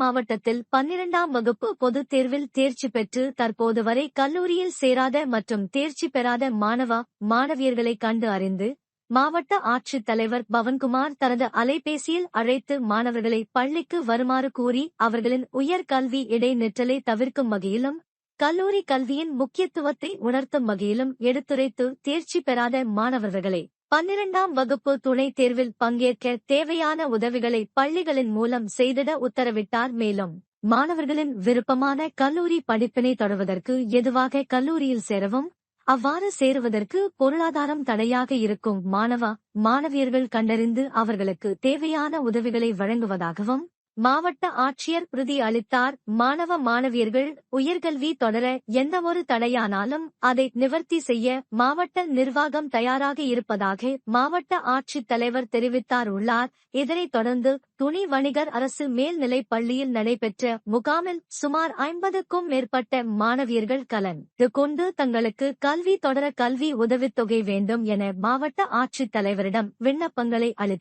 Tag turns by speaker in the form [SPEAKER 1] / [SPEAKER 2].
[SPEAKER 1] மாவட்டத்தில் 12ஆம் வகுப்பு பொதுத் தேர்வில் தேர்ச்சி பெற்று தற்போது வரை கல்லூரியில் சேராத மற்றும் தேர்ச்சி பெறாத மாணவியர்களை கண்டு அறிந்து மாவட்ட ஆட்சித் தலைவர் பவன்குமார் தனது அலைபேசியில் அழைத்து மாணவர்களை பள்ளிக்கு வருமாறு கூறி அவர்களின் உயர்கல்வி இடைநிற்றலை தவிர்க்கும் வகையிலும் கல்லூரி கல்வியின் முக்கியத்துவத்தை உணர்த்தும் வகையிலும் எடுத்துரைத்து தேர்ச்சி பெறாத மாணவர்களை 12ஆம் வகுப்பு துணைத் தேர்வில் பங்கேற்க தேவையான உதவிகளை பள்ளிகளின் மூலம் செய்திட உத்தரவிட்டார். மேலும் மாணவர்களின் விருப்பமான கல்லூரி படிப்பினை தொடர்வதற்கு எதுவாக கல்லூரியில் சேரவும் அவ்வாறு சேருவதற்கு பொருளாதாரம் தடையாக இருக்கும் மாணவியர்கள் கண்டறிந்து அவர்களுக்கு தேவையான உதவிகளை வழங்குவதாகவும் மாவட்ட ஆட்சியர் உறுதி அளித்தார். மாணவியர்கள் உயர்கல்வி தொடர எந்தவொரு தடையானாலும் அதை நிவர்த்தி செய்ய மாவட்ட நிர்வாகம் தயாராக இருப்பதாக மாவட்ட ஆட்சித் தலைவர் தெரிவித்தார் உள்ளார். இதனைத் தொடர்ந்து துணி வணிகர் அரசு மேல்நிலைப் பள்ளியில் நடைபெற்ற முகாமில் சுமார் 50க்கும் மேற்பட்ட மாணவியர்கள் கலந்து கொண்டு தங்களுக்கு கல்வி தொடர கல்வி உதவித்தொகை வேண்டும் என மாவட்ட ஆட்சித் தலைவரிடம் விண்ணப்பங்களை அளித்தனர்.